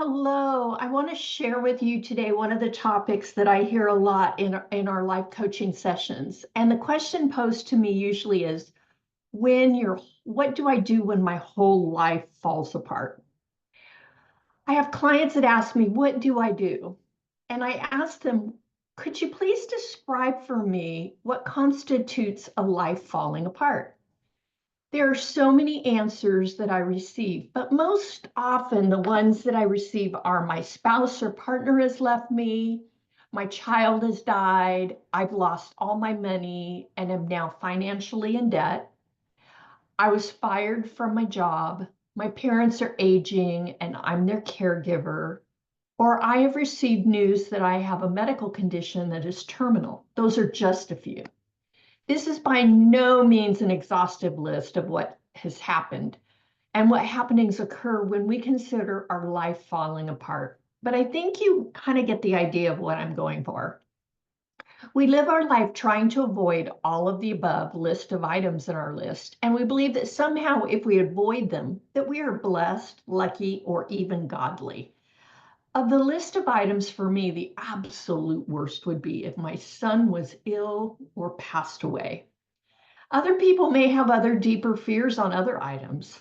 Hello, I want to share with you today one of the topics that I hear a lot in our life coaching sessions. And the question posed to me usually is, what do I do when my whole life falls apart? I have clients that ask me, what do I do? And I ask them, could you please describe for me what constitutes a life falling apart? There are so many answers that I receive, but most often the ones that I receive are my spouse or partner has left me, my child has died, I've lost all my money and am now financially in debt. I was fired from my job, my parents are aging and I'm their caregiver, or I have received news that I have a medical condition that is terminal. Those are just a few. This is by no means an exhaustive list of what has happened and what happenings occur when we consider our life falling apart. But I think you kind of get the idea of what I'm going for. We live our life trying to avoid all of the above list of items in our list, and we believe that somehow if we avoid them, that we are blessed, lucky, or even godly. Of the list of items for me, the absolute worst would be if my son was ill or passed away. Other people may have other deeper fears on other items.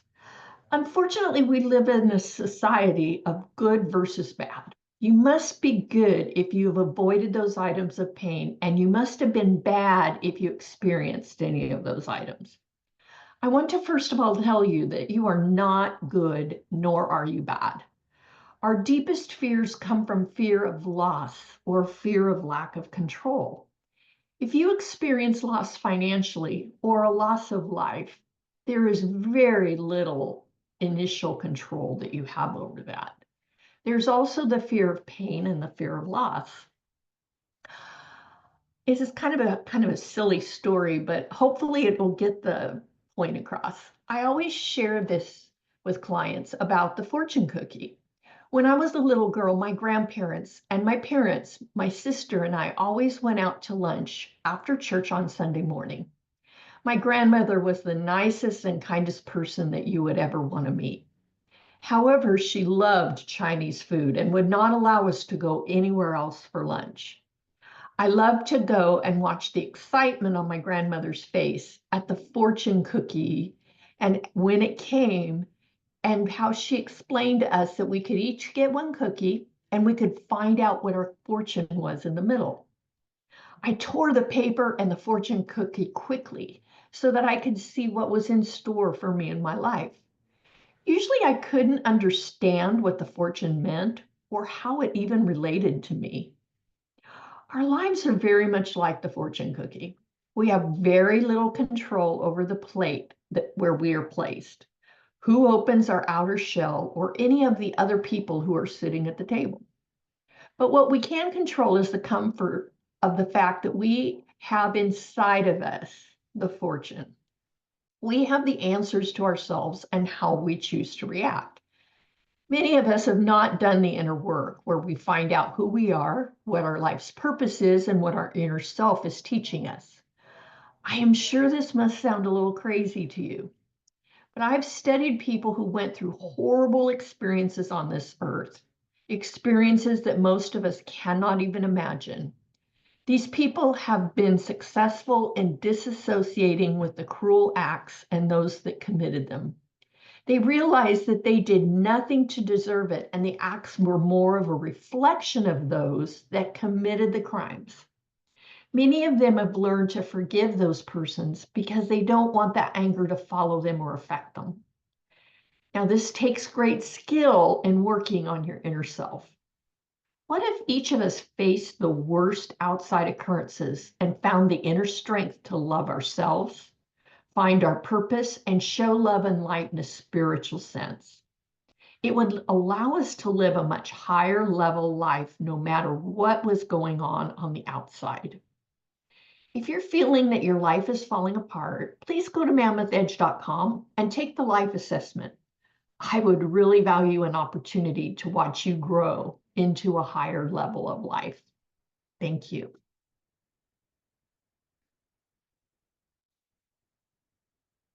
Unfortunately, we live in a society of good versus bad. You must be good if you have avoided those items of pain, and you must have been bad if you experienced any of those items. I want to first of all tell you that you are not good, nor are you bad. Our deepest fears come from fear of loss or fear of lack of control. If you experience loss financially or a loss of life, there is very little initial control that you have over that. There's also the fear of pain and the fear of loss. This is kind of a silly story, but hopefully it will get the point across. I always share this with clients about the fortune cookie. When I was a little girl, my grandparents and my parents, my sister and I always went out to lunch after church on Sunday morning. My grandmother was the nicest and kindest person that you would ever want to meet. However, she loved Chinese food and would not allow us to go anywhere else for lunch. I loved to go and watch the excitement on my grandmother's face at the fortune cookie and when it came, and how she explained to us that we could each get one cookie and we could find out what our fortune was in the middle. I tore the paper and the fortune cookie quickly so that I could see what was in store for me in my life. Usually I couldn't understand what the fortune meant or how it even related to me. Our lives are very much like the fortune cookie. We have very little control over the plate where we are placed, who opens our outer shell, or any of the other people who are sitting at the table. But what we can control is the comfort of the fact that we have inside of us the fortune. We have the answers to ourselves and how we choose to react. Many of us have not done the inner work where we find out who we are, what our life's purpose is, and what our inner self is teaching us. I am sure this must sound a little crazy to you, but I've studied people who went through horrible experiences on this earth, experiences that most of us cannot even imagine. These people have been successful in disassociating with the cruel acts and those that committed them. They realized that they did nothing to deserve it, and the acts were more of a reflection of those that committed the crimes. Many of them have learned to forgive those persons because they don't want that anger to follow them or affect them. Now, this takes great skill in working on your inner self. What if each of us faced the worst outside occurrences and found the inner strength to love ourselves, find our purpose, and show love and light in a spiritual sense? It would allow us to live a much higher level life no matter what was going on the outside. If you're feeling that your life is falling apart, please go to mammothedge.com and take the life assessment. I would really value an opportunity to watch you grow into a higher level of life. Thank you.